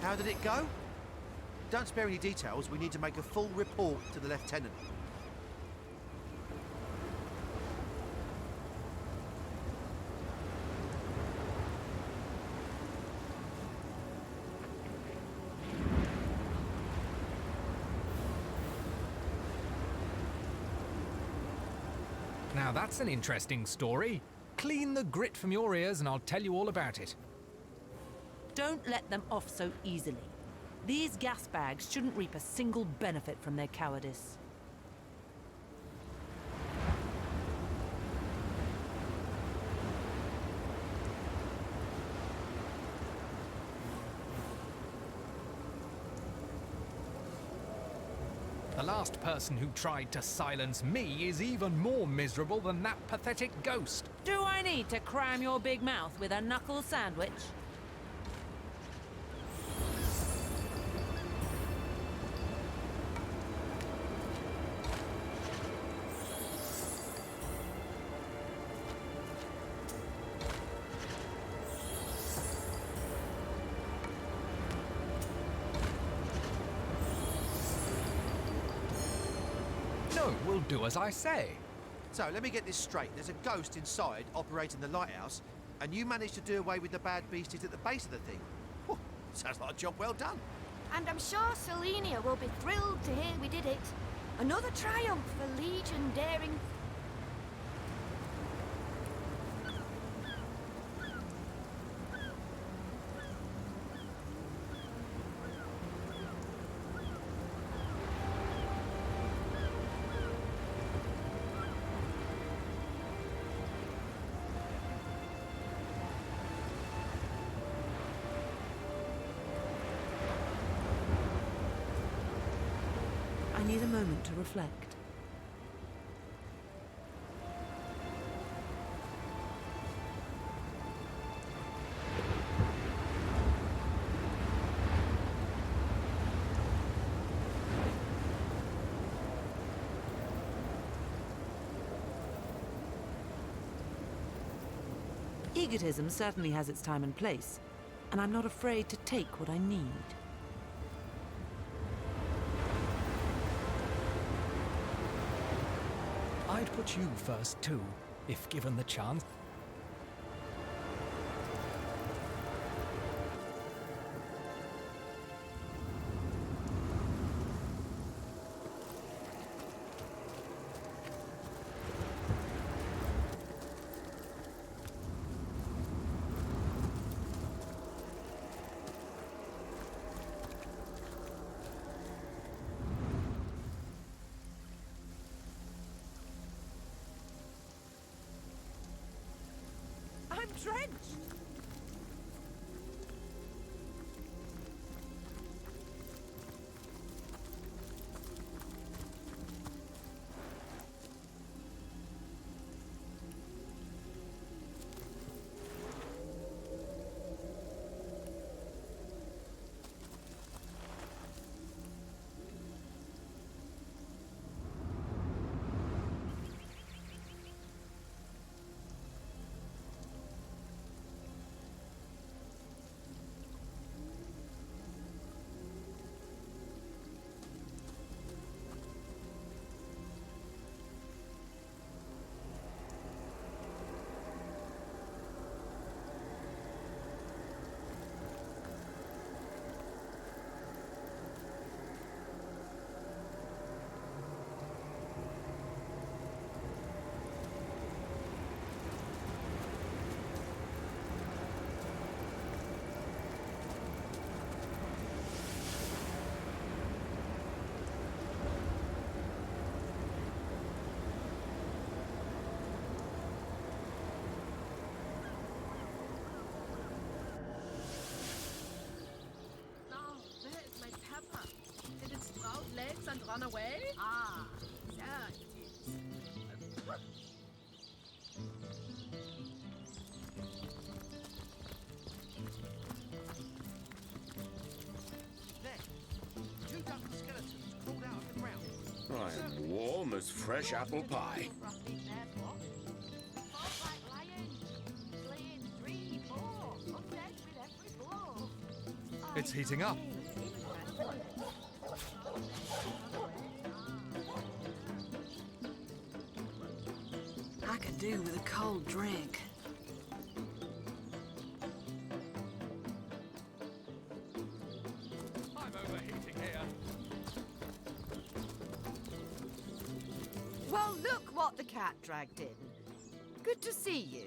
How did it go? Don't spare any details. We need to make a full report to the lieutenant. Now that's an interesting story. Clean the grit from your ears and I'll tell you all about it. Don't let them off so easily. These gas bags shouldn't reap a single benefit from their cowardice. The last person who tried to silence me is even more miserable than that pathetic ghost. Do I need to cram your big mouth with a knuckle sandwich? No, we'll do as I say. So, let me get this straight. There's a ghost inside operating the lighthouse, and you managed to do away with the bad beasties at the base of the thing. Whew, sounds like a job well done. And I'm sure Selenia will be thrilled to hear we did it. Another triumph for Legion daring. I need a moment to reflect. Egotism certainly has its time and place, and I'm not afraid to take what I need. I'd put you first too, if given the chance. I'm drenched! Legs and run away? Ah, there it is. There. 2 dozen skeletons crawled out of the ground. I'm warm as fresh apple pie. It's heating up. I could do with a cold drink. I'm overheating here. Well, look what the cat dragged in. Good to see you.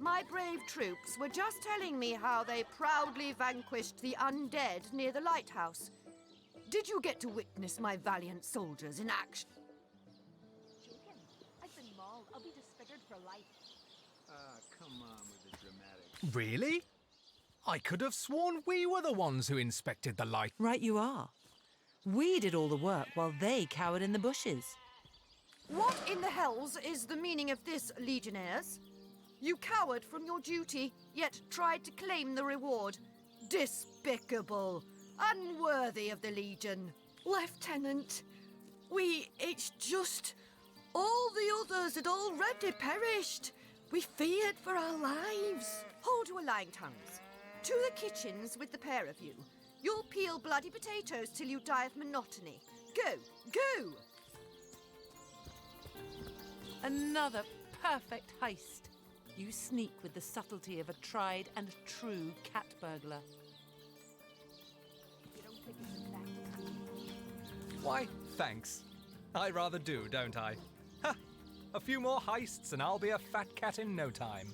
My brave troops were just telling me how they proudly vanquished the undead near the lighthouse. Did you get to witness my valiant soldiers in action? I've been mauled. I'll be disfigured for life. Come on with the dramatics. Really? I could have sworn we were the ones who inspected the light. Right you are. We did all the work while they cowered in the bushes. What in the hells is the meaning of this, legionnaires? You cowered from your duty, yet tried to claim the reward. Despicable! Unworthy of the Legion. Lieutenant, it's just... all the others had already perished. We feared for our lives. Hold your lying tongues. To the kitchens with the pair of you. You'll peel bloody potatoes till you die of monotony. Go, go! Another perfect heist. You sneak with the subtlety of a tried and true cat burglar. You don't think it's effective? Why, thanks. I rather do, don't I? Ha! A few more heists and I'll be a fat cat in no time.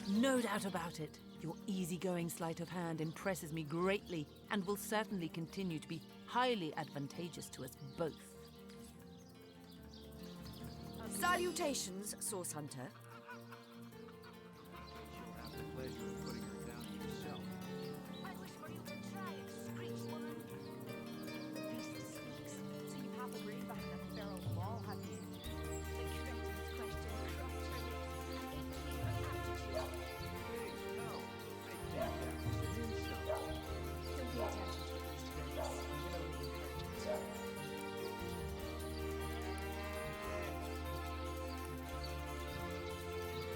No doubt about it. Your easygoing sleight of hand impresses me greatly and will certainly continue to be highly advantageous to us both. Salutations, Source Hunter. You'll have the pleasure of putting her down yourself. I wish for you to try it, screech woman. The beast speaks, so you have agreed behind that feral wall, have you? The cretin's question crossed her lips and ate clear of aptitude. Hey, no. I think that was an insult. Don't pay attention to the beast for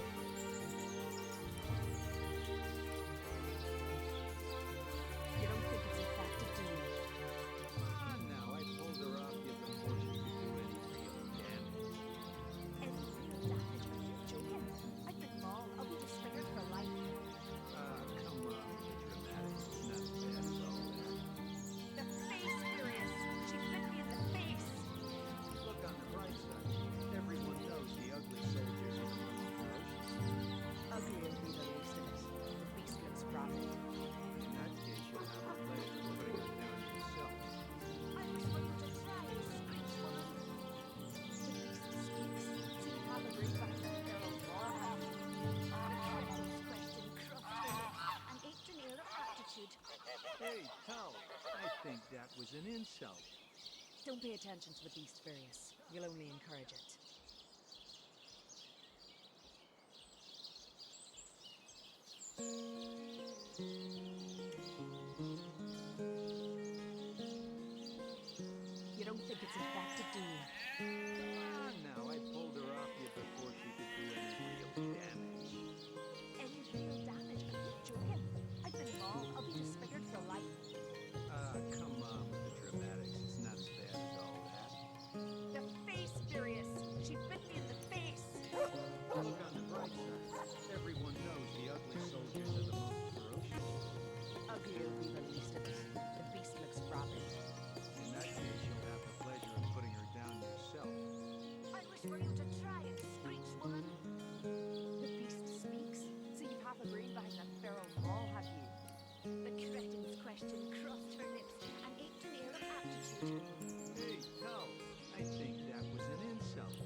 this. You'll only encourage it. You don't think it's effective, do you? Come on now. I pulled her off you before she could do any real damage. Any real damage? Are you joking? I've been mauled. I'll be disfigured for life. Come on with the dramatics. It's not as bad as all that. The face furious. She bit me in the face. Look on the bright side. Everyone knows the ugly soldiers are the most ferocious. Ugly will be the least of it. The beast looks rotten. In that case, you'll have the pleasure of putting her down yourself. I wish for you to try it, screech woman. The beast speaks, so you have agreed behind that feral wall, have you? The cretin's question crossed her lips and ached an air of aptitude. Hey, Tal. I think that was an insult. Don't pay attention to the beast, Furious. You'll only encourage it. You don't think it's effective, do you? Come on now. I pulled her off you before she could do any real damage. Any real damage? Are you joking? I've been mauled. I'll be disfigured for life. Come on with the dramatics. It's not as bad as all that. The face furious. She bit me in the face. Look on the bright side. Everyone knows the ugly soldiers are the most ferocious. Ugly will be the least of it. The beast looks rotten. In that case, you'll have the pleasure of putting her down yourself. I wish for you to try it, screech woman. The beast speaks, so you have agreed behind that feral wall, have you? The cretin's question crossed her lips and ached an air of aptitude. Hey, Tal. I think that was an insult.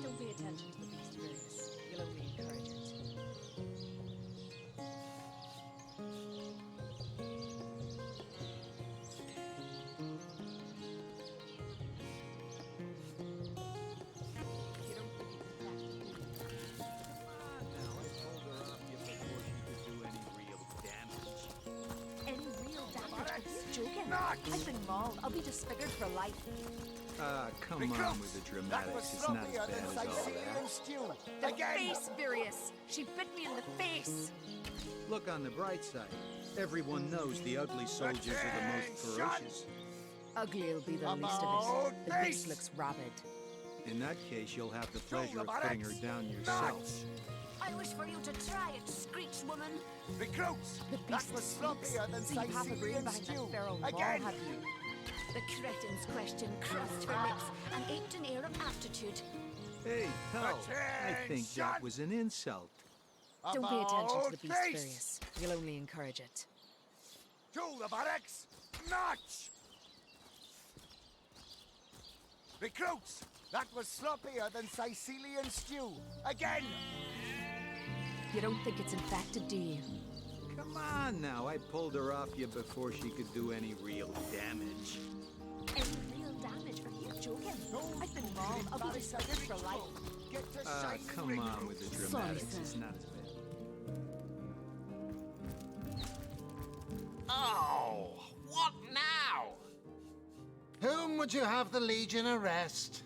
Don't pay attention to the beast, Furious. You'll only encourage it. You don't think it's effective, do you? Come on now. I pulled her off you before she could do any real damage. Any real damage? Are you joking? I've been mauled. I'll be disfigured for life. Come on with the dramatics. It's not as bad as all that. The face, Virius. She bit me in the face. Look on the bright side. Everyone knows the ugly soldiers are the most ferocious. Ugly'll be the least of it. The beast looks rabid. In that case, you'll have the pleasure of putting her down yourself. I wish for you to try it, Screech woman. Recruits! The beast speaks, so you have a brain behind that feral wall, have you? The cretin's question crossed her lips and aped an air of aptitude. Hey, hell, I think that was an insult. Don't pay attention to the beast, Virius. You'll only encourage it. To the barracks! March! Recruits! That was sloppier than Sicilian stew. Again! You don't think it's infected, do you? Come on now, I pulled her off you before she could do any real damage. Any real damage? Are you joking? I've been mauled. I'll be disfigured for life. Come on with the dramatics. Sorry, It's sir. not as bad. Oh, what now? Whom would you have the Legion arrest?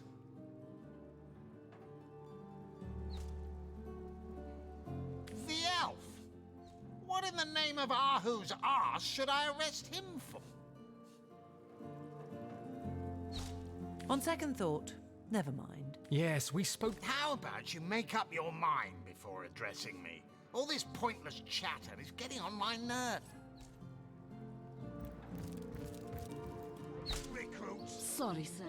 The elf. What in the name of Ahu's arse should I arrest him for? On second thought, never mind. Yes, we spoke. How about you make up your mind before addressing me? All this pointless chatter is getting on my nerve. Recruits! Sorry, sir.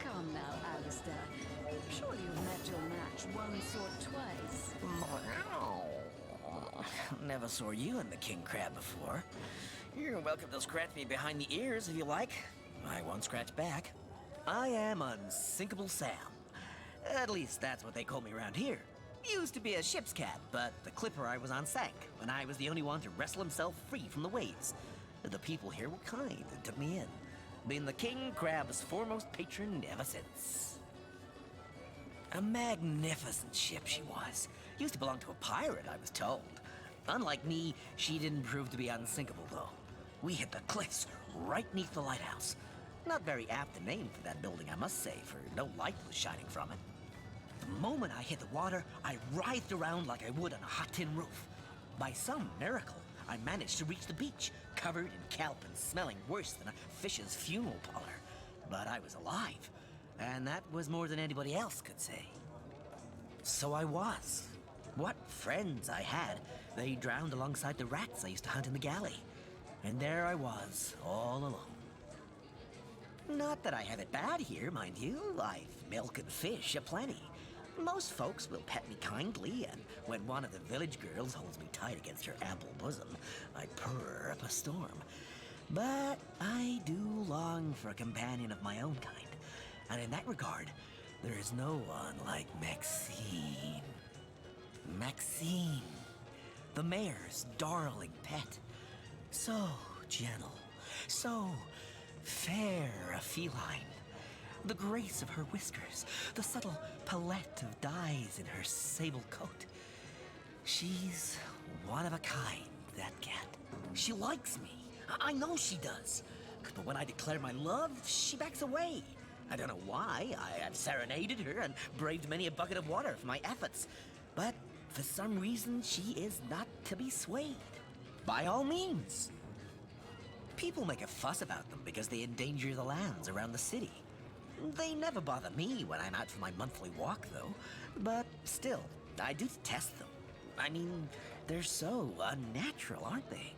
Come now, Alistair. Surely you've met your match once or twice. Never saw you in the king crab before. You're welcome to scratch me behind the ears if you like. I won't scratch back. I am Unsinkable Sam. At least that's what they call me around here. Used to be a ship's cat, but the clipper I was on sank, and I was the only one to wrestle himself free from the waves. The people here were kind and took me in, being the king crab's foremost patron ever since. A magnificent ship she was. Used to belong to a pirate, I was told. Unlike me, she didn't prove to be unsinkable, though. We hit the cliffs right neath the lighthouse. Not very apt a name for that building, I must say, for no light was shining from it. The moment I hit the water, I writhed around like I would on a hot tin roof. By some miracle, I managed to reach the beach, covered in kelp and smelling worse than a fish's funeral parlor. But I was alive, and that was more than anybody else could say. So I was. What friends I had. They drowned alongside the rats I used to hunt in the galley. And there I was, all alone. Not that I have it bad here, mind you. I've milk and fish aplenty. Most folks will pet me kindly, and when one of the village girls holds me tight against her ample bosom, I purr up a storm. But I do long for a companion of my own kind, and in that regard, there is no one like Maxine. Maxine, the mayor's darling pet. So gentle, so fair a feline. The grace of her whiskers, the subtle palette of dyes in her sable coat. She's one of a kind, that cat. She likes me. I know she does. But when I declare my love, she backs away. I don't know why. I have serenaded her and braved many a bucket of water for my efforts. But for some reason, she is not to be swayed. By all means. People make a fuss about them because they endanger the lands around the city. They never bother me when I'm out for my monthly walk, though. But still, I do detest them. I mean, they're so unnatural, aren't they?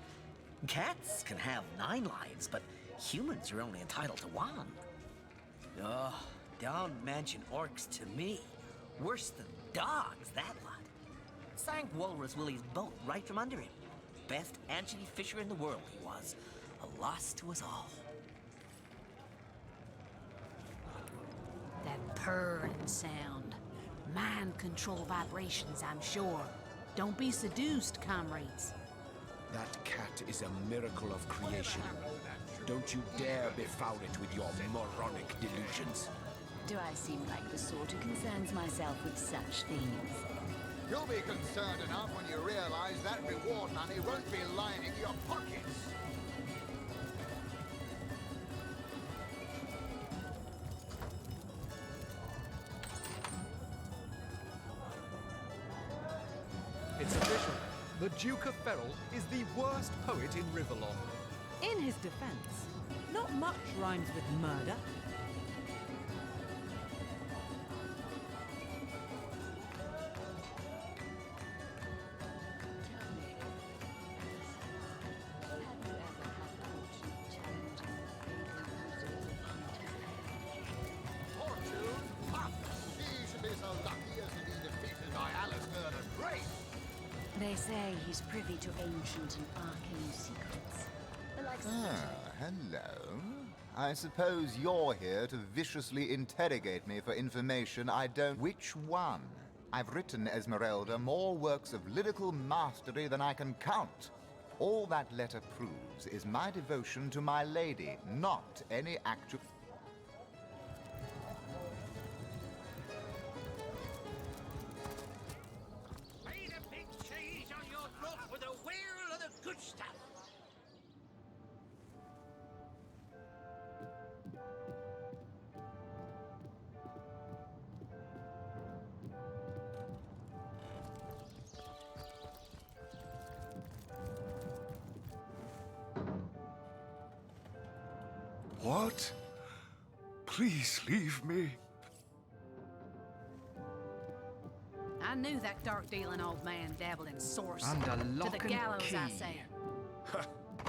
Cats can have 9 lives, but humans are only entitled to 1. Oh, don't mention orcs to me. Worse than dogs, that lot. Sank Walrus Willie's boat right from under him. Best anchovy fisher in the world he was. A loss to us all. That purring sound. Mind control vibrations, I'm sure. Don't be seduced, comrades. That cat is a miracle of creation. Don't you dare befoul it with your moronic delusions. Do I seem like the sort who concerns myself with such things? You'll be concerned enough when you realize that reward money won't be lining your pockets. It's official. The Duke of Ferrol is the worst poet in Rivellon. In his defense, not much rhymes with murder. Fortune, ha! He should be so lucky as to be defeated by Alistair the Great. They say he's privy to ancient and arcane secrets. The likes of Hello. I suppose you're here to viciously interrogate me for information I don't... Which one? I've written, Esmeralda, more works of lyrical mastery than I can count. All that letter proves is my devotion to my lady, not any actual... Made a big change on your book with a wheel of the good stuff. What? Please leave me. I knew that dark-dealing old man dabbled in sorcery. Under lock to the and gallows, key. I say.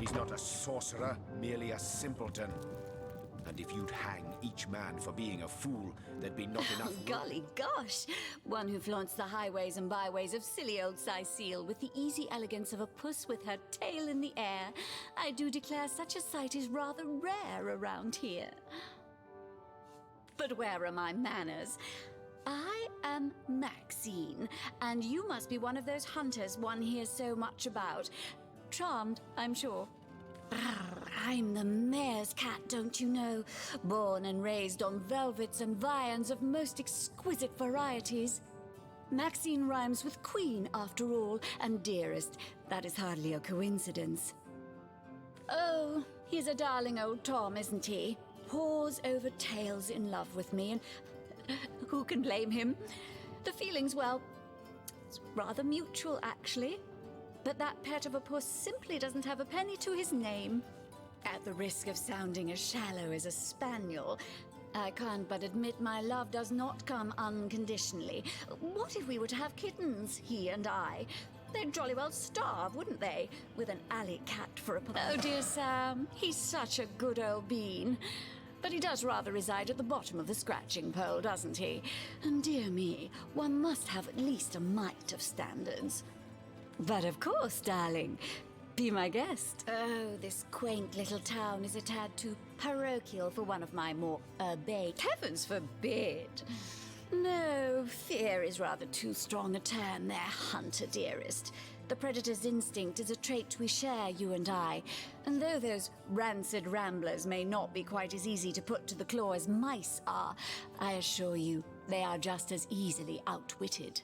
He's not a sorcerer, merely a simpleton. And if you'd hang each man for being a fool, there'd be not enough... Golly gosh! One who flaunts the highways and byways of silly old Cecile with the easy elegance of a puss with her tail in the air. I do declare such a sight is rather rare around here. But where are my manners? I am Maxine, and you must be one of those hunters one hears so much about. Charmed, I'm sure. I'm the mayor's cat, don't you know? Born and raised on velvets and viands of most exquisite varieties. Maxine rhymes with queen, after all, and dearest. That is hardly a coincidence. Oh, he's a darling old Tom, isn't he? Paws over tails in love with me, and who can blame him? The feeling's, well, it's rather mutual, actually. But that pet of a puss simply doesn't have a penny to his name. At the risk of sounding as shallow as a spaniel, I can't but admit my love does not come unconditionally. What if we were to have kittens, he and I? They'd jolly well starve, wouldn't they? With an alley cat for a... Oh, dear Sam, he's such a good old bean. But he does rather reside at the bottom of the scratching pole, doesn't he? And dear me, one must have at least a mite of standards. But of course, darling. Be my guest. Oh, this quaint little town is a tad too parochial for one of my more urbane... Heavens forbid! No, fear is rather too strong a term there, Hunter dearest. The predator's instinct is a trait we share, you and I. And though those rancid ramblers may not be quite as easy to put to the claw as mice are, I assure you, they are just as easily outwitted.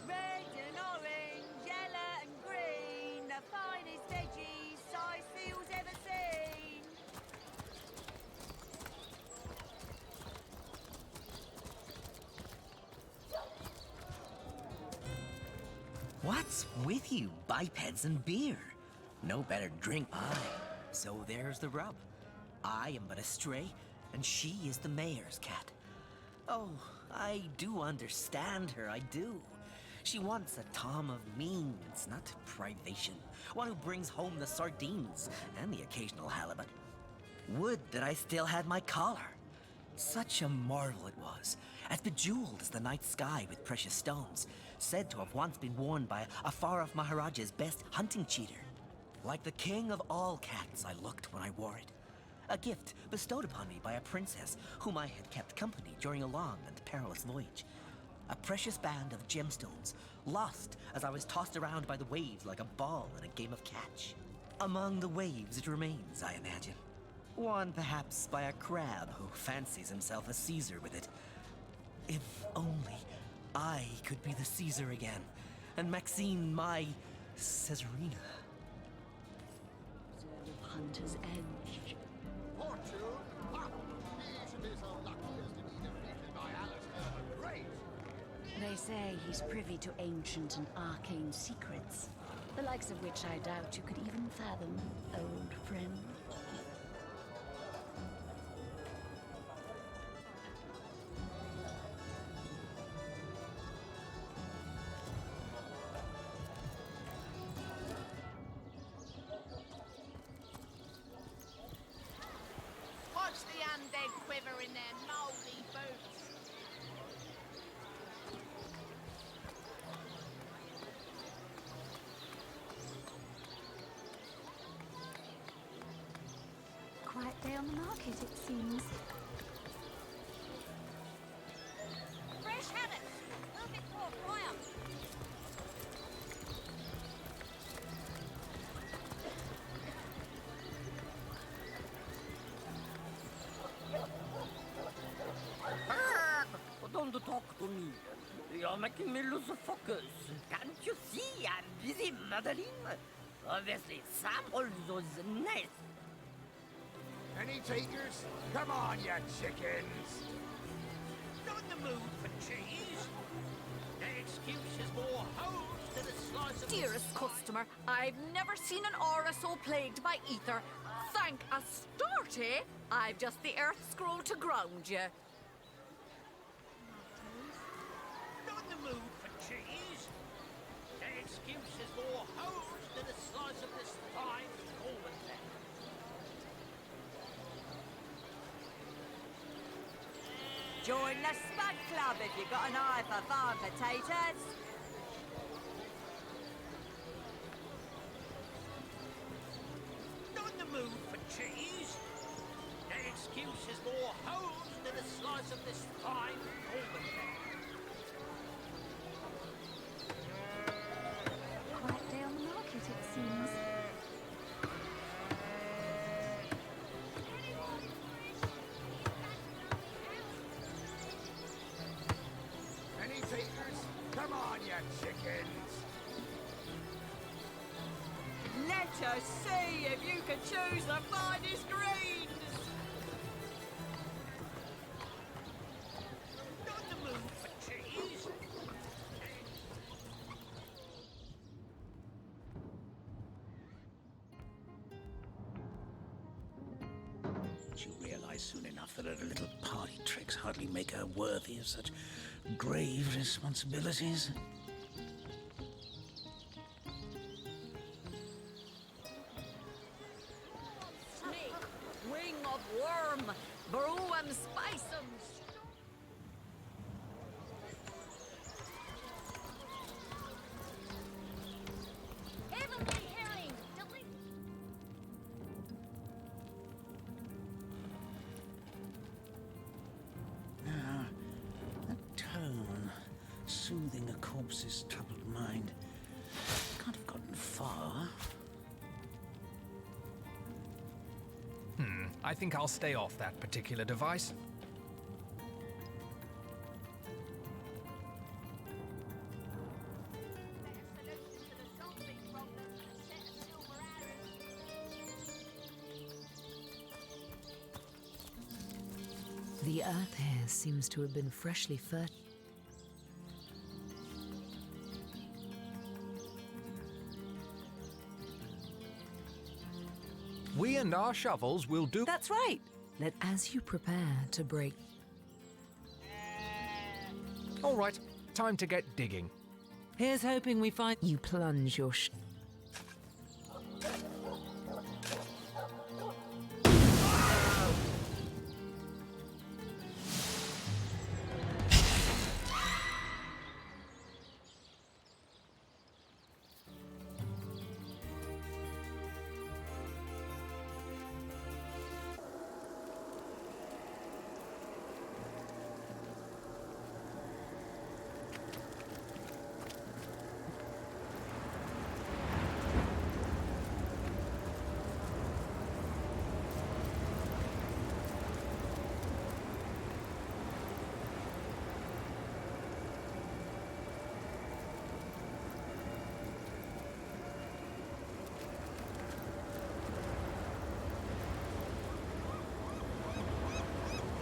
Red and orange, yellow and green, the finest veggies Sizefield's ever seen. What's with you, bipeds and beer? No better drink. Aye, so there's the rub. I am but a stray, and she is the mayor's cat. Oh, I do understand her, I do. She wants a Tom of means, not privation. One who brings home the sardines and the occasional halibut. Would that I still had my collar. Such a marvel it was, as bejeweled as the night sky with precious stones, said to have once been worn by a far-off Maharaja's best hunting cheater. Like the king of all cats I looked when I wore it. A gift bestowed upon me by a princess whom I had kept company during a long and perilous voyage. A precious band of gemstones, lost as I was tossed around by the waves like a ball in a game of catch. Among the waves it remains, I imagine. Won perhaps by a crab who fancies himself a Caesar with it. If only I could be the Caesar again, and Maxine my Caesarina. Of Hunter's Edge. Fortune! Ha! He should be so lucky as to be defeated by Alistair the Great. They say he's privy to ancient and arcane secrets, the likes of which I doubt you could even fathom, old friend. Watch the undead quiver in their mouldy boots. Quiet day on the market, it seems. Fresh habits, perfect for a fire. Don't talk to me. You're making me lose focus. Can't you see I'm busy modeling? Obviously, sample those nests. Any takers? Come on, you chickens! Not in the mood for cheese. That excuse is more hose than a slice of... Dearest customer, I've never seen an aura so plagued by ether. Thank Astarte, I've just the earth scroll to ground you. Not in the mood for cheese. That excuse is more hose than a slice of this fine Coleman neck. Join the Spud Club if you've got an eye for farm potatoes. Not in the mood for cheese. That excuse is more hose than a slice of this fine Coleman neck. Quiet day on the market, it seems. Any takers? Come on, you chickens! Let us see if you can choose the finest greens. Not in the mood for cheese. She'll realize soon enough that her little party tricks hardly make her worthy of such grave responsibilities. Snake, wing of worm, brew 'em, spice 'em. soothing a corpse's troubled mind. Can't have gotten far. I think I'll stay off that particular device. The earth here seems to have been freshly fertilized. We and our shovels will do. That's right. As you prepare to break. All right, time to get digging. Here's hoping we find. You plunge your.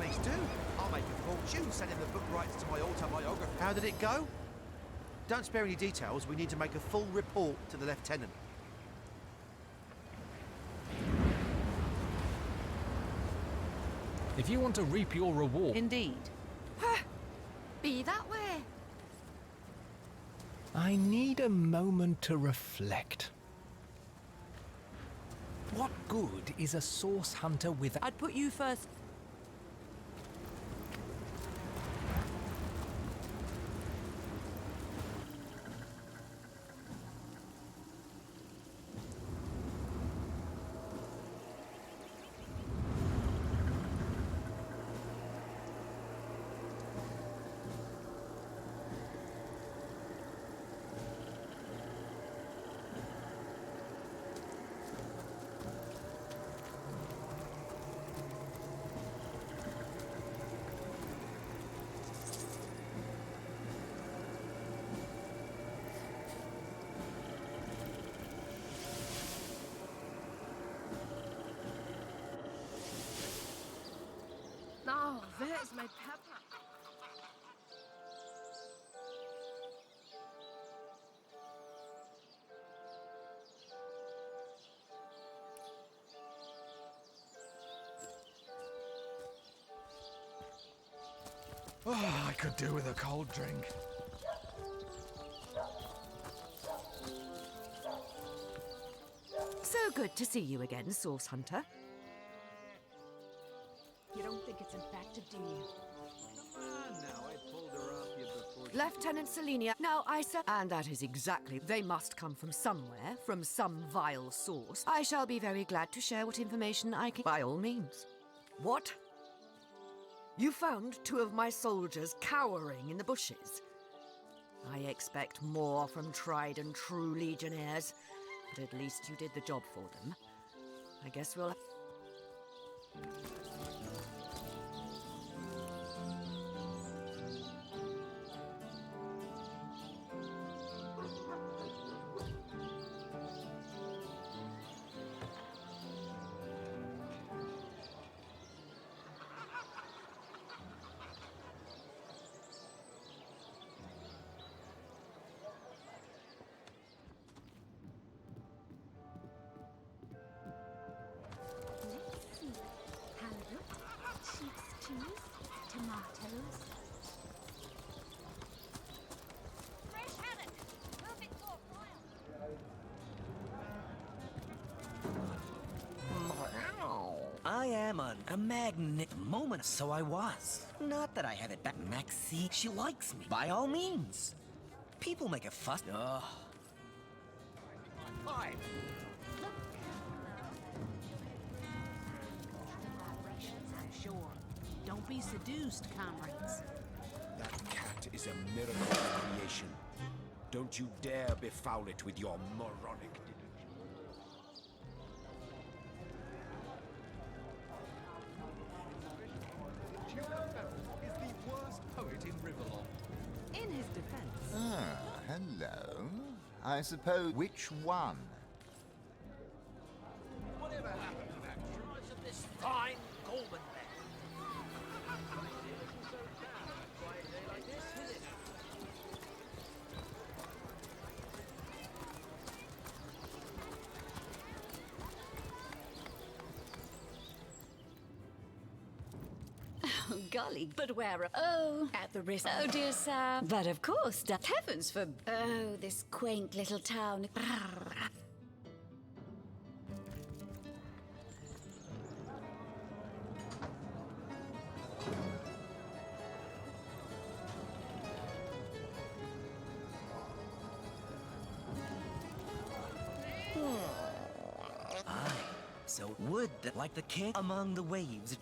Please do. I'll make a fortune selling the book rights to my autobiography. How did it go? Don't spare any details. We need to make a full report to the lieutenant. If you want to reap your reward. Indeed. Be that way. I need a moment to reflect. What good is a source hunter with? I'd put you first. Oh, there's my pepper. Oh, I could do with a cold drink. So good to see you again, Source Hunter. You don't think it's infected, do you? Come on now, I pulled her off you before. Lieutenant Selenia, now I said. And that is exactly. They must come from somewhere, from some vile source. I shall be very glad to share what information I can. By all means. What? You found 2 of my soldiers cowering in the bushes. I expect more from tried and true legionnaires, but at least you did the job for them. I guess we'll. Let's see. Halibut, sheep's cheese, tomatoes. Fresh haddock. Perfect for I am a magnet moment, so I was. Not that I have it back. Maxie, she likes me. By all means. People make a fuss. Ugh. Five. Vibrations, I'm sure. Don't be seduced, comrades. That cat. art is a miracle of creation. Don't you dare befoul it with your moronic delusion. Is the worst poet in Riverlong. In his defense. Ah, hello. I suppose which one? Whatever happened to that price of this fine Gorman there? Oh, golly, but where? Oh, at the risk. Oh, dear Sam. But of course, heavens for. Oh, this quaint little town. Aye, so would like the king among the waves.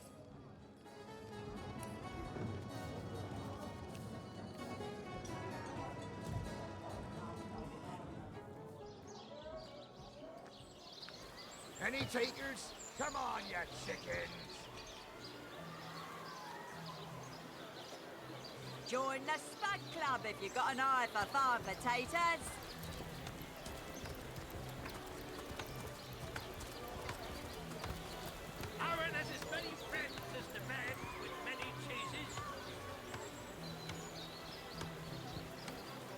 Any takers? Come on, you chickens! Join the Spud Club if you've got an eye for farm potatoes. Aaron has as many friends as the man with many cheeses.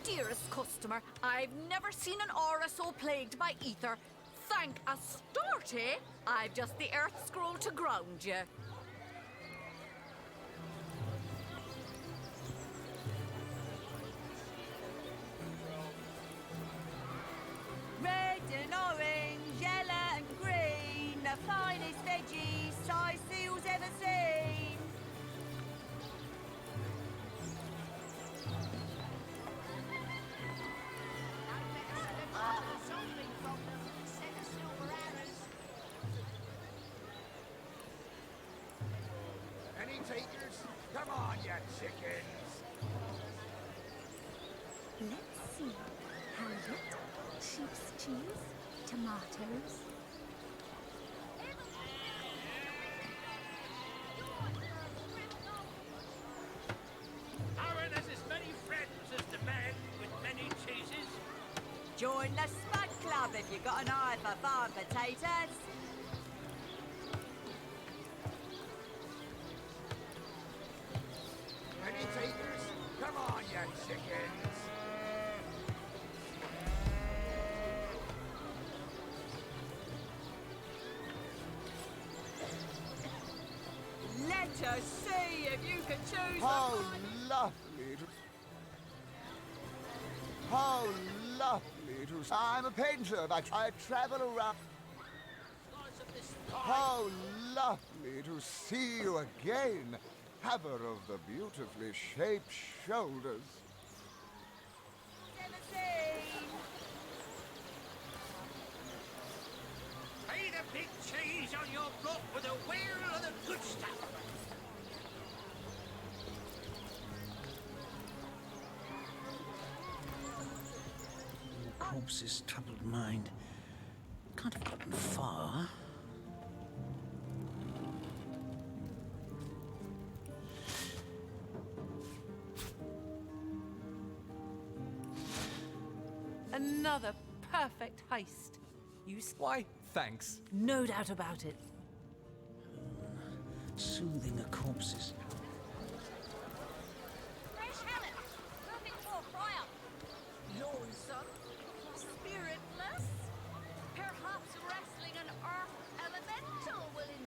Dearest customer, I've never seen an aura so plagued by ether. Thank Astarte, I've just the earth scroll to ground you. Red and orange, yellow and green, the finest veggies size seals ever seen. Any takers? Come on, you chickens! Let's see. Halibut, sheep's cheese, tomatoes. Aaron has as many friends as the man with many cheeses. Join the Spud Club if you've got an eye for farm potatoes. Any takers? Come on, you chickens! Let us see if you can choose How the lovely to... How lovely to... I'm a painter, but I travel around... How lovely to see you again, haver of the beautifully shaped shoulders. Pay the big cheese on your block with a wheel of the good stuff. Corpse's troubled mind can't have gotten far. Another perfect heist. Why, thanks. No doubt about it. Soothing a corpse's